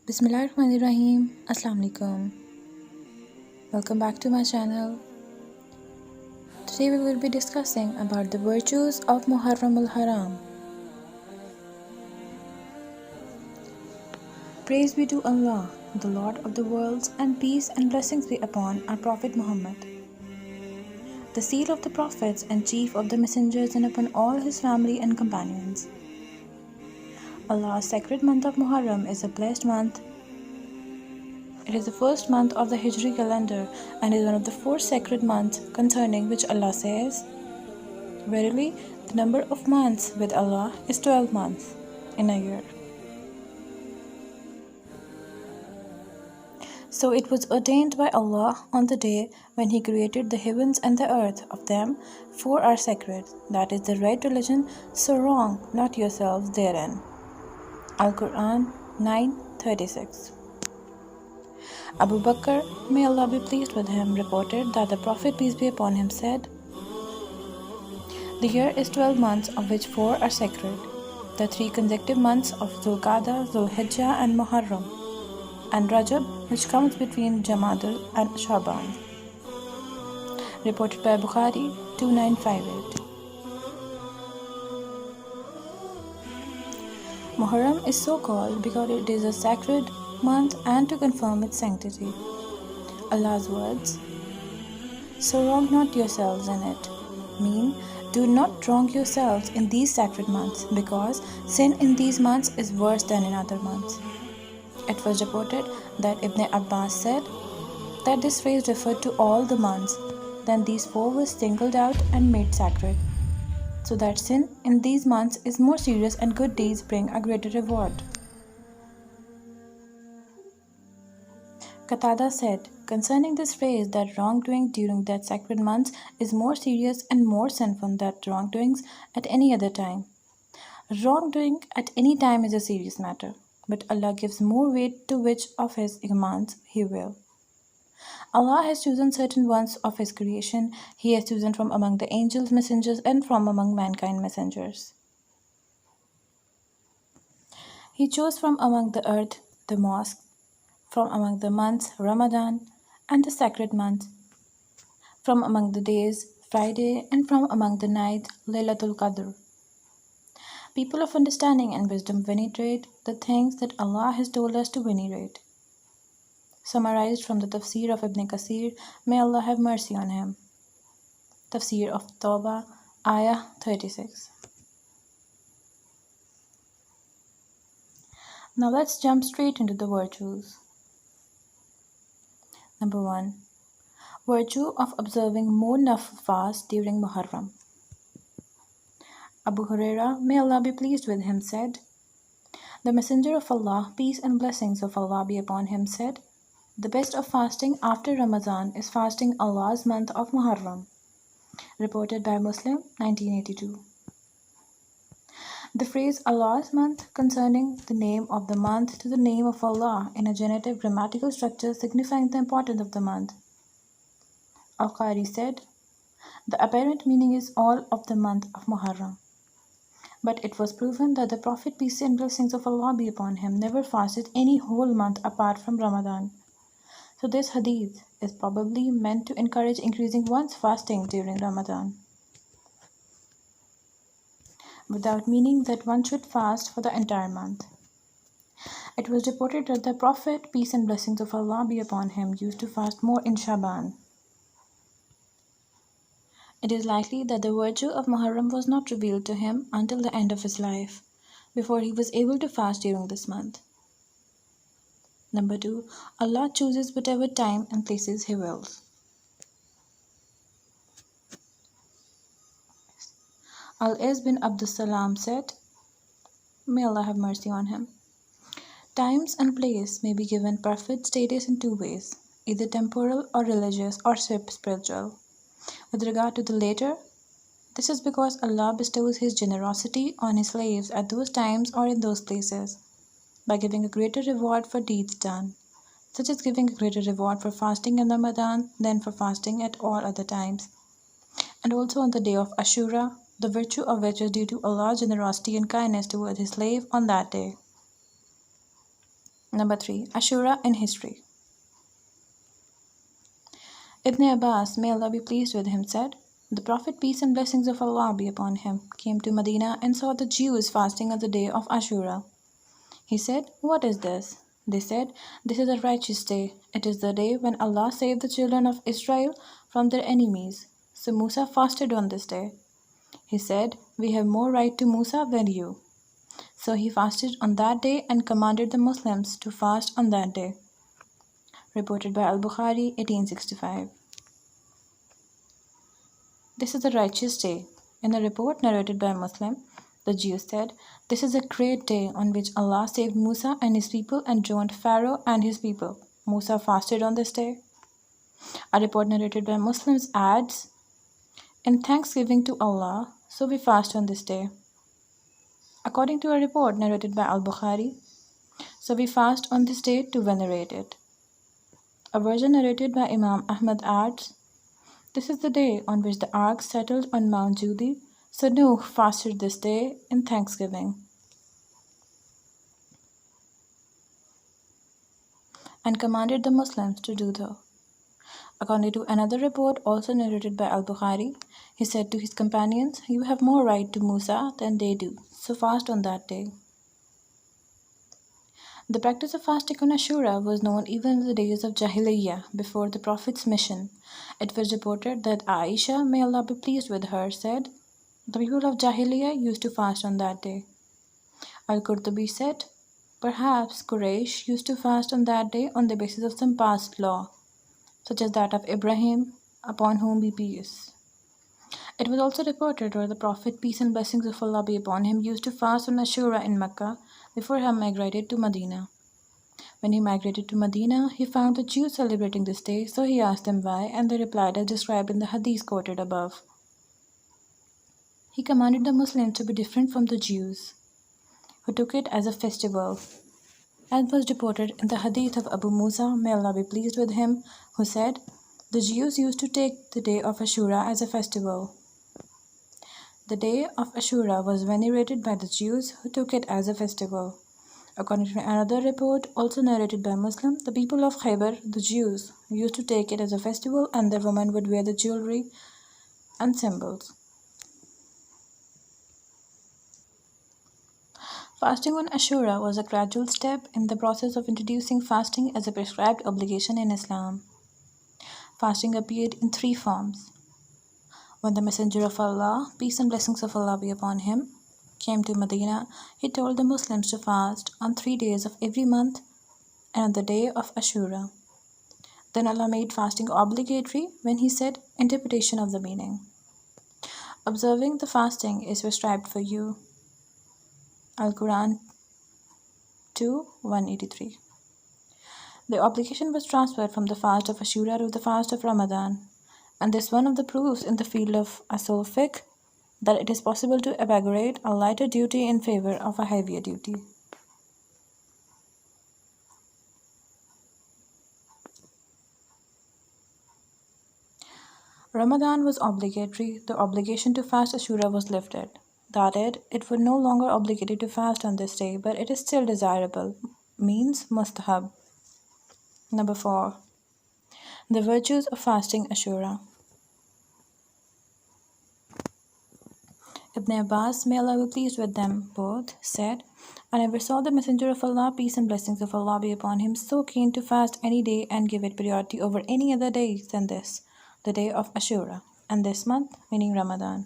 Bismillahirrahmanirrahim. Assalamu alaikum. Welcome back to my channel. Today we will be discussing about the virtues of Muharram al-Haram. Praise be to Allah, the Lord of the worlds, and peace and blessings be upon our Prophet Muhammad, the seal of the prophets and chief of the messengers, and upon all his family and companions. Allah's sacred month of Muharram is a blessed month. It is the first month of the Hijri calendar and is one of the 4 sacred months concerning which Allah says, "Verily, the number of months with Allah is 12 months in a year." So it was ordained by Allah on the day when He created the heavens and the earth. Of them, 4 are sacred. That is the right religion, so wrong not yourselves therein. Al-Quran 9:36. Abu Bakr, may Allah be pleased with him, reported that the Prophet, peace be upon him, said, "The year is 12 months, of which 4 are sacred. The 3 consecutive months of Dhul-Qa'dah, Dhul-Hijjah and Muharram, and Rajab, which comes between Jamadul and Shaban." Reported by Bukhari 2958. Muharram is so called because it is a sacred month and to confirm its sanctity. Allah's words, "So wrong not yourselves in it," mean, do not wrong yourselves in these sacred months, because sin in these months is worse than in other months. It was reported that Ibn Abbas said that this phrase referred to all the months. Then these 4 were singled out and made sacred, so that sin in these months is more serious and good deeds bring a greater reward. Qatada said concerning this phrase that wrongdoing during that sacred month is more serious and more sinful than wrongdoings at any other time. Wrongdoing at any time is a serious matter, but Allah gives more weight to which of His commands He will. Allah has chosen certain ones of His creation. He has chosen from among the angels messengers and from among mankind messengers. He chose from among the earth the mosques, from among the months Ramadan and the sacred month, from among the days Friday, and from among the night Laylatul Qadr. People of understanding and wisdom venerate the things that Allah has told us to venerate. Summarized from the Tafsir of Ibn Kathir, may Allah have mercy on him. Tafsir of Tawbah, Ayah 36. Now let's jump straight into the virtues. Number 1. Virtue of observing more nafil fast during Muharram. Abu Hurairah, may Allah be pleased with him, said, "The Messenger of Allah, peace and blessings of Allah be upon him, said, the best of fasting after Ramadan is fasting Allah's month of Muharram." Reported by Muslim 1982. The phrase Allah's month concerning the name of the month to the name of Allah in a genitive grammatical structure signifying the importance of the month. Al-Qari said, the apparent meaning is all of the month of Muharram. But it was proven that the Prophet, peace and blessings of Allah be upon him, never fasted any whole month apart from Ramadan. So this hadith is probably meant to encourage increasing one's fasting during Ramadan, without meaning that one should fast for the entire month. It was reported that the Prophet, peace and blessings of Allah be upon him, used to fast more in Shaban. It is likely that the virtue of Muharram was not revealed to him until the end of his life, before he was able to fast during this month. Number 2. Allah chooses whatever time and places He wills. Al-Iz bin Abdus Salam said, may Allah have mercy on him, times and place may be given perfect status in 2 ways, either temporal or religious or spiritual. With regard to the later, this is because Allah bestows His generosity on His slaves at those times or in those places, by giving a greater reward for deeds done, such as giving a greater reward for fasting in Ramadan than for fasting at all other times, and also on the day of Āshurah, the virtue of which is due to Allah's generosity and kindness toward His slave on that day. Number 3. Āshurah in history. Ibn Abbas, may Allah be pleased with him, said, the Prophet, peace and blessings of Allah be upon him, came to Medina and saw the Jews fasting on the day of Āshurah. He said, what is this? They said, this is a righteous day. It is the day when Allah saved the children of Israel from their enemies. So Musa fasted on this day. He said, we have more right to Musa than you. So he fasted on that day and commanded the Muslims to fast on that day. Reported by al-Bukhari, 1865. This is a righteous day. In a report narrated by a Muslim, the Jews said, this is a great day on which Allah saved Musa and his people and drowned Pharaoh and his people. Musa fasted on this day. A report narrated by Muslims adds, in thanksgiving to Allah, so we fast on this day. According to a report narrated by al-Bukhari, so we fast on this day to venerate it. A version narrated by Imam Ahmad adds, this is the day on which the ark settled on Mount Judi, so Nuh fasted this day in thanksgiving and commanded the Muslims to do so. According to another report also narrated by al-Bukhari, he said to his companions, you have more right to Musa than they do, so fast on that day. The practice of fasting on Āshurah was known even in the days of Jahiliyyah, before the Prophet's mission. It was reported that Aisha, may Allah be pleased with her, said, the people of Jahiliyyah used to fast on that day. Al-Qurtubi said, perhaps Quraysh used to fast on that day on the basis of some past law, such as that of Ibrahim, upon whom be peace. It was also reported that the Prophet, peace and blessings of Allah be upon him, used to fast on Āshurah in Mecca before he migrated to Medina. When he migrated to Medina, he found the Jews celebrating this day, so he asked them why, and they replied as described in the hadith quoted above. He commanded the Muslims to be different from the Jews, who took it as a festival, as was reported in the hadith of Abu Musa, may Allah be pleased with him, who said, the Jews used to take the day of Āshurah as a festival. The day of Āshurah was venerated by the Jews, who took it as a festival. According to another report, also narrated by Muslim, the people of Khaybar, the Jews, used to take it as a festival, and the women would wear the jewelry and symbols. Fasting on Āshurah was a gradual step in the process of introducing fasting as a prescribed obligation in Islam. Fasting appeared in 3 forms. When the Messenger of Allah, peace and blessings of Allah be upon him, came to Medina, he told the Muslims to fast on 3 days of every month and on the day of Āshurah. Then Allah made fasting obligatory when he said, interpretation of the meaning. Observing the fasting is prescribed for you. Al-Quran 2:183. The obligation was transferred from the fast of Āshurah to the fast of Ramadan, and this is one of the proofs in the field of usul fiqh that it is possible to abrogate a lighter duty in favor of a heavier duty. Ramadan was obligatory. The obligation to fast Āshurah was lifted. That is, it was no longer obligated to fast on this day, but it is still desirable, means mustahab. Number 4. The virtues of fasting Āshurah. Ibn Abbas, may Allah be pleased with them both, said, I never saw the Messenger of Allah, peace and blessings of Allah be upon him, so keen to fast any day and give it priority over any other day than this, the day of Āshurah, and this month, meaning Ramadan.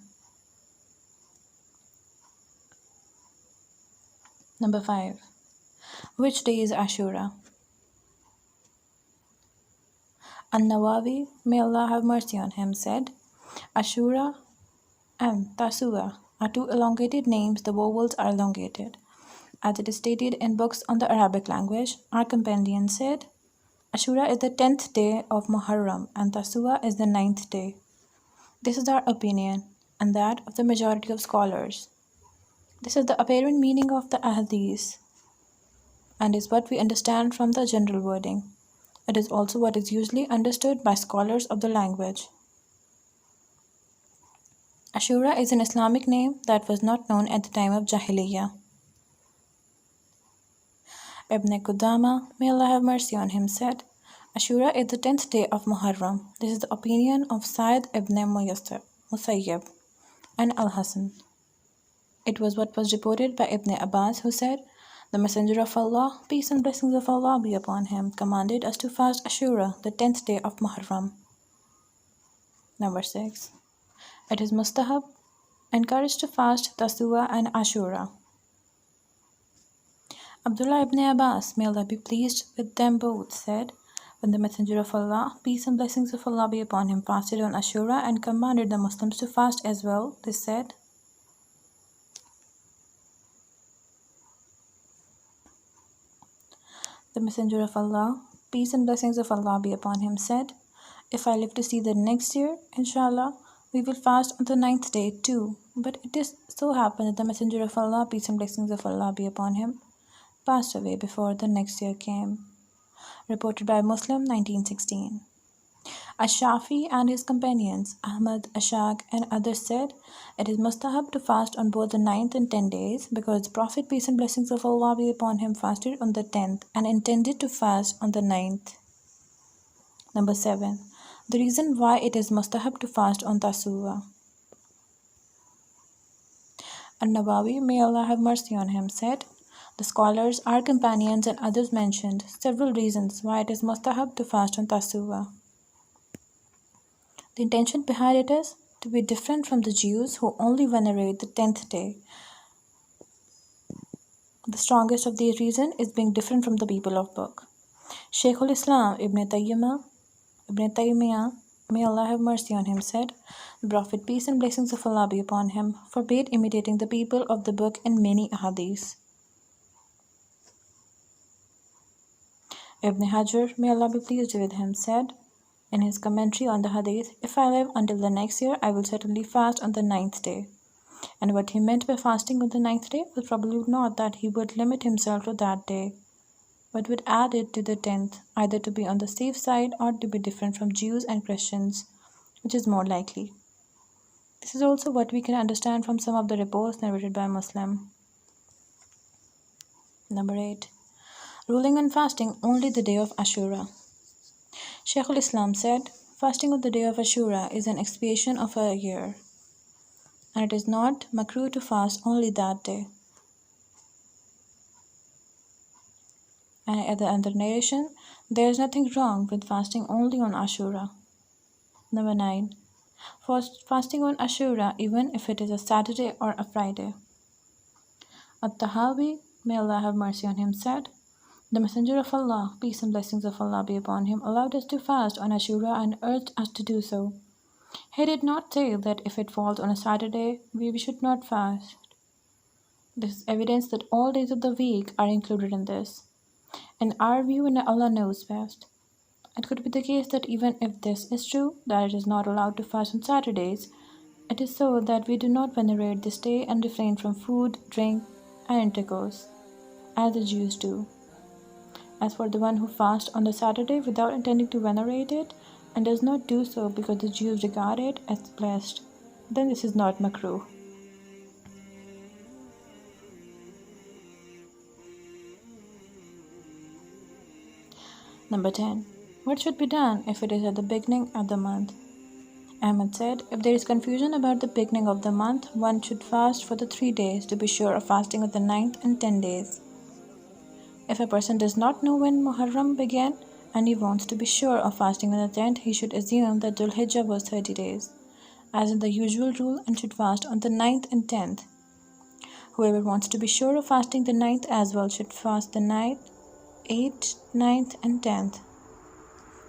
Number 5. Which day is Āshurah? An-Nawawi, may Allah have mercy on him, said, Āshurah and Tasu'a are 2 elongated names. The vowels are elongated. As it is stated in books on the Arabic language, our companion said, Āshurah is the 10th day of Muharram and Tasu'a is the 9th day. This is our opinion and that of the majority of scholars. This is the apparent meaning of the ahadith and is what we understand from the general wording. It is also what is usually understood by scholars of the language. Āshurah is an Islamic name that was not known at the time of Jahiliyyah. Ibn Qudama, may Allah have mercy on him, said, Āshurah is the 10th day of Muharram. This is the opinion of Sa'id ibn Musayyib and Al-Hasan. It was what was reported by Ibn Abbas, who said, the Messenger of Allah, peace and blessings of Allah be upon him, commanded us to fast Āshurah, the 10th day of Muharram. Number 6. It is mustahab, encouraged to fast Tasu'a and Āshurah. Abdullah ibn Abbas, may Allah be pleased with them both, said, when the Messenger of Allah, peace and blessings of Allah be upon him, fasted on Āshurah and commanded the Muslims to fast as well, they said, the Messenger of Allah, peace and blessings of Allah be upon him, said, if I live to see the next year, inshallah, we will fast on the 9th day too. But it is so happened that the Messenger of Allah, peace and blessings of Allah be upon him, passed away before the next year came. Reported by Muslim, 1916. Ash-Shafi and his companions, Ahmad, Ashaq and others said, it is mustahab to fast on both the 9th and 10 days because the Prophet, peace and blessings of Allah be upon him, fasted on the 10th and intended to fast on the 9th. Number 7. The reason why it is mustahab to fast on Tasu'a. An-Nawawi, may Allah have mercy on him, said, the scholars, our companions and others mentioned several reasons why it is mustahab to fast on Tasu'a. The intention behind it is to be different from the Jews who only venerate the 10th day. The strongest of these reasons is being different from the people of book. Shaykh al-Islam Ibn Taymiyyah, may Allah have mercy on him, said, the Prophet, peace and blessings of Allah be upon him, forbade imitating the people of the book in many hadiths. Ibn Hajar, may Allah be pleased with him, said, in his commentary on the hadith, if I live until the next year, I will certainly fast on the 9th day. And what he meant by fasting on the 9th day was probably not that he would limit himself to that day, but would add it to the 10th, either to be on the safe side or to be different from Jews and Christians, which is more likely. This is also what we can understand from some of the reports narrated by Muslim. Number 8. Ruling on fasting only the day of Āshurah. Shaykh al-Islam said, fasting on the day of Āshurah is an expiation of a year, and it is not makruh to fast only that day. And at the other narration, there is nothing wrong with fasting only on Āshurah. Number 9. Fasting on Āshurah even if it is a Saturday or a Friday. At-Tahawi, may Allah have mercy on him, said, the Messenger of Allah, peace and blessings of Allah be upon him, allowed us to fast on Āshurah and urged us to do so. He did not say that if it falls on a Saturday, we should not fast. This is evidence that all days of the week are included in this. In our view, and Allah knows best. It could be the case that even if this is true, that it is not allowed to fast on Saturdays, it is so that we do not venerate this day and refrain from food, drink, and intercourse, as the Jews do. As for the one who fasts on the Saturday without intending to venerate it, and does not do so because the Jews regard it as blessed, then this is not makruh. Number 10. What should be done if it is at the beginning of the month? Ahmad said, if there is confusion about the beginning of the month, one should fast for the 3 days to be sure of fasting on the 9th and 10 days. If a person does not know when Muharram began and he wants to be sure of fasting on the 10th, he should assume that Dhul Hijjah was 30 days, as in the usual rule, and should fast on the 9th and 10th. Whoever wants to be sure of fasting the 9th as well should fast the 9th, 8th, 9th and 10th.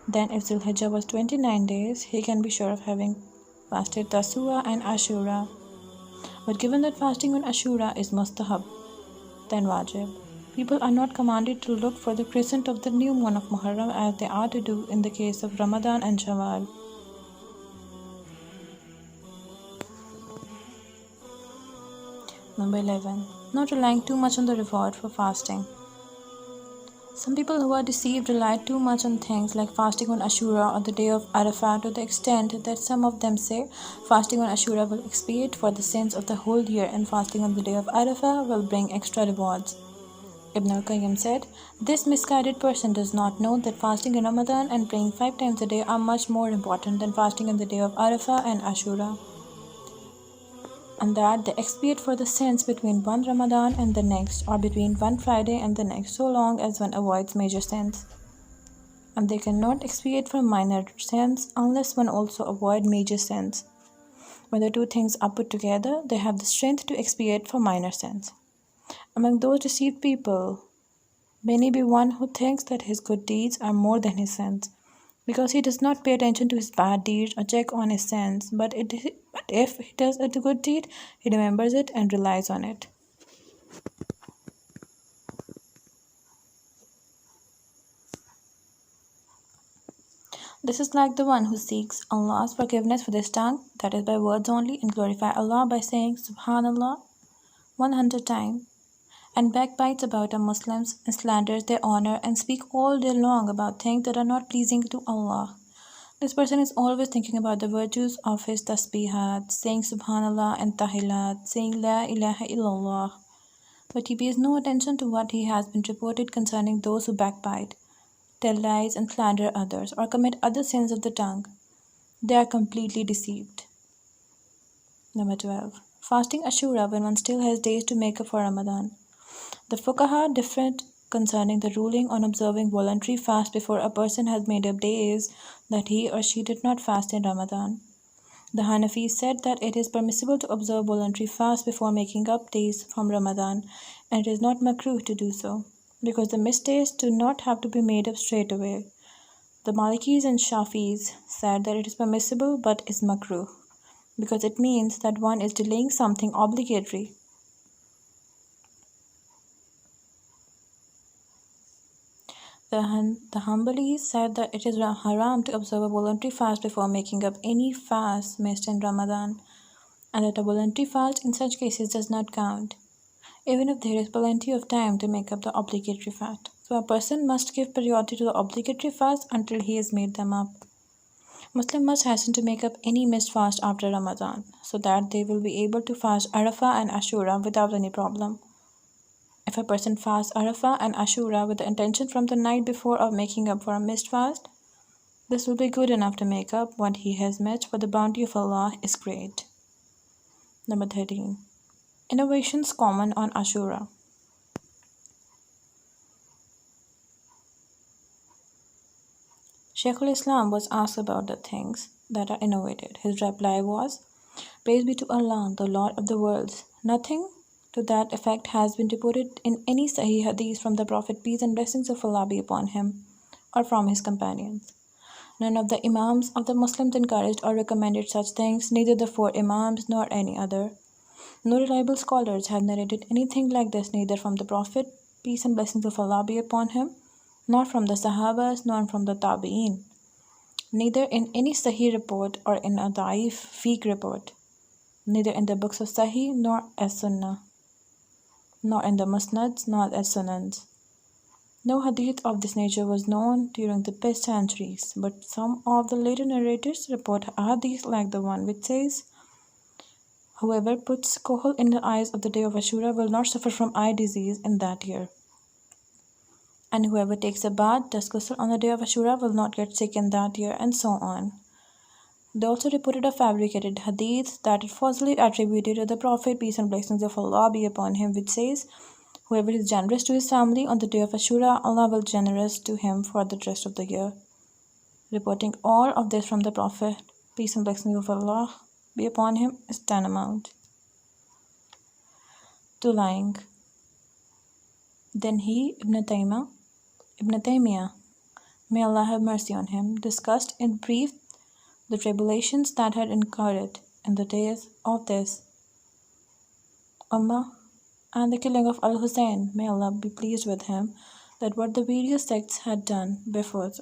Then if Dhul Hijjah was 29 days, he can be sure of having fasted Tasu'a and Āshurah. But given that fasting on Āshurah is mustahab, then wajib. People are not commanded to look for the crescent of the new moon of Muharram as they are to do in the case of Ramadan and Shawwal. Number 11. Not relying too much on the reward for fasting. Some people who are deceived rely too much on things like fasting on Āshurah or the day of Arafah to the extent that some of them say fasting on Āshurah will expiate for the sins of the whole year and fasting on the day of Arafah will bring extra rewards. Ibn al-Qayyim said, "This misguided person does not know that fasting in Ramadan and praying 5 times a day are much more important than fasting on the day of Arafah and Āshurah, and that they expiate for the sins between one Ramadan and the next, or between one Friday and the next, so long as one avoids major sins. And they cannot expiate for minor sins unless one also avoid major sins. When the two things are put together, they have the strength to expiate for minor sins. Among those deceived people, many be one who thinks that his good deeds are more than his sins, because he does not pay attention to his bad deeds or check on his sins, but if he does a good deed, he remembers it and relies on it. This is like the one who seeks Allah's forgiveness with his tongue, that is by words only, and glorify Allah by saying Subhanallah 100 times, and backbites about our Muslims and slanders their honor and speak all day long about things that are not pleasing to Allah. This person is always thinking about the virtues of his tasbihat, saying Subhanallah and Tahilat, saying La ilaha illallah, but he pays no attention to what he has been reported concerning those who backbite, tell lies and slander others, or commit other sins of the tongue. They are completely deceived. Number 12. Fasting Āshurah when one still has days to make up for Ramadan. The Fuqaha differed concerning the ruling on observing voluntary fast before a person has made up days that he or she did not fast in Ramadan. The Hanafis said that it is permissible to observe voluntary fast before making up days from Ramadan, and it is not makruh to do so, because the missed days do not have to be made up straight away. The Malikis and Shafis said that it is permissible but is makruh, because it means that one is delaying something obligatory. The Hanbalis said that it is haram to observe a voluntary fast before making up any fast missed in Ramadan, and that a voluntary fast in such cases does not count, even if there is plenty of time to make up the obligatory fast. So a person must give priority to the obligatory fast until he has made them up. Muslim must hasten to make up any missed fast after Ramadan, so that they will be able to fast Arafah and Āshurah without any problem. If a person fasts Arafah and Āshurah with the intention from the night before of making up for a missed fast, this will be good enough to make up what he has missed, for the bounty of Allah is great. Number 13. Innovations common on Āshurah. Shaykh al-Islam was asked about the things that are innovated. His reply was, "Praise be to Allah, the Lord of the worlds. Nothing to that effect has been reported in any Sahih Hadith from the Prophet, peace and blessings of Allah be upon him, or from his companions. None of the Imams of the Muslims encouraged or recommended such things, neither the 4 Imams nor any other. No reliable scholars have narrated anything like this, neither from the Prophet, peace and blessings of Allah be upon him, nor from the Sahabas, nor from the Tabi'een, neither in any Sahih report or in a Da'if Fiqh report, neither in the books of Sahih nor as Sunnah, nor in the Musnads nor as Sunnahs. No hadith of this nature was known during the past centuries, but some of the later narrators report a hadith like the one which says, whoever puts kohl in the eyes of the day of Āshurah will not suffer from eye disease in that year. And whoever takes a bath, does ghusl on the day of Āshurah will not get sick in that year, and so on. They also reported a fabricated hadith that is falsely attributed to the Prophet, peace and blessings of Allah be upon him, which says, whoever is generous to his family on the day of Āshurah, Allah will be generous to him for the rest of the year. Reporting all of this from the Prophet, peace and blessings of Allah be upon him, is tantamount to lying. Then he, Ibn Taymiyyah, may Allah have mercy on him, discussed in brief the tribulations that had incurred in the days of this Ummah and the killing of al-Hussein, may Allah be pleased with him, that what the various sects had done before.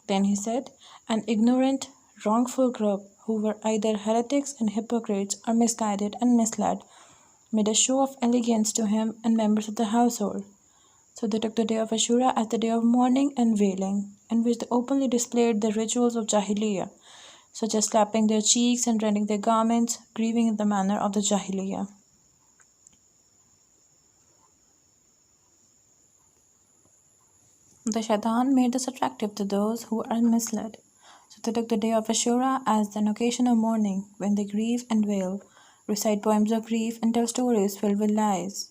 Then he said, an ignorant, wrongful group who were either heretics and hypocrites or misguided and misled made a show of elegance to him and members of the household. So they took the day of Āshurah as the day of mourning and wailing, in which they openly displayed the rituals of Jahiliyyah, such as slapping their cheeks and rending their garments, grieving in the manner of the Jahiliyyah. The shaitan made this attractive to those who are misled. So they took the day of Āshurah as an occasion of mourning, when they grieve and wail, recite poems of grief, and tell stories filled with lies.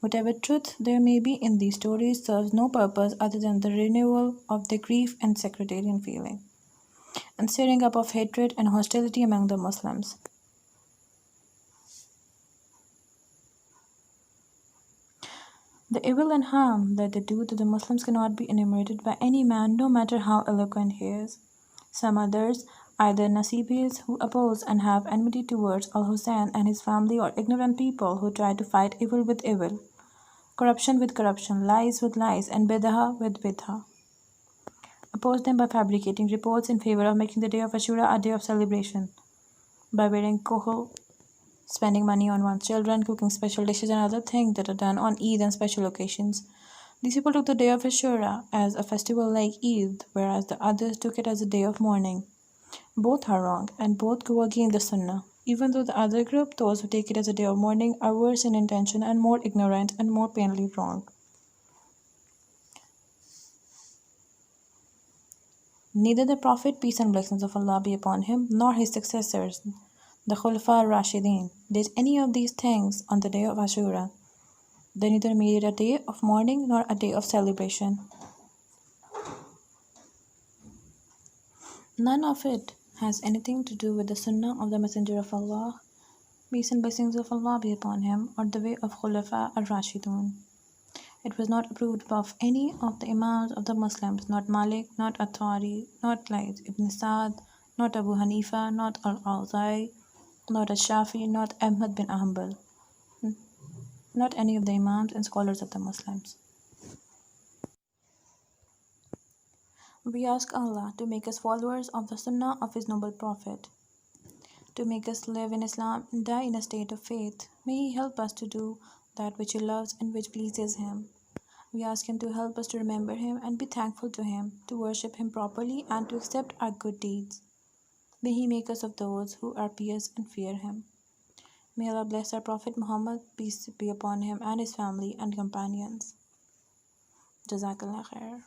Whatever truth there may be in these stories serves no purpose other than the renewal of their grief and sectarian feeling, and stirring up of hatred and hostility among the Muslims. The evil and harm that they do to the Muslims cannot be enumerated by any man, no matter how eloquent he is. Some others, either Nasibis who oppose and have enmity towards al-Hussein and his family, or ignorant people who try to fight evil with evil, corruption with corruption, lies with lies, and bid'ah with bid'ah, oppose them by fabricating reports in favor of making the day of Āshurah a day of celebration, by wearing kohol, spending money on one's children, cooking special dishes, and other things that are done on Eid and special occasions. These people took the day of Āshurah as a festival like Eid, whereas the others took it as a day of mourning. Both are wrong, and both go against the Sunnah. Even though the other group, those who take it as a day of mourning, are worse in intention and more ignorant and more plainly wrong. Neither the Prophet, peace and blessings of Allah be upon him, nor his successors, the Khulafa al-Rashidin, did any of these things on the day of Āshurah. They neither made it a day of mourning nor a day of celebration. None of it has anything to do with the Sunnah of the Messenger of Allah, peace and blessings of Allah be upon him, or the way of Khulafa al-Rashidun. It was not approved of any of the Imams of the Muslims, not Malik, not At-Tari, not Layth ibn Sa'd, not Abu Hanifa, not al-Awza'i, not al-Shafi, not Ahmad bin Hanbal, not any of the Imams and scholars of the Muslims. We ask Allah to make us followers of the Sunnah of His noble Prophet, to make us live in Islam and die in a state of faith. May He help us to do that which He loves and which pleases Him. We ask Him to help us to remember Him and be thankful to Him, to worship Him properly and to accept our good deeds. May He make us of those who are pious and fear Him. May Allah bless our Prophet Muhammad, peace be upon him, and his family and companions. Jazakallah khair.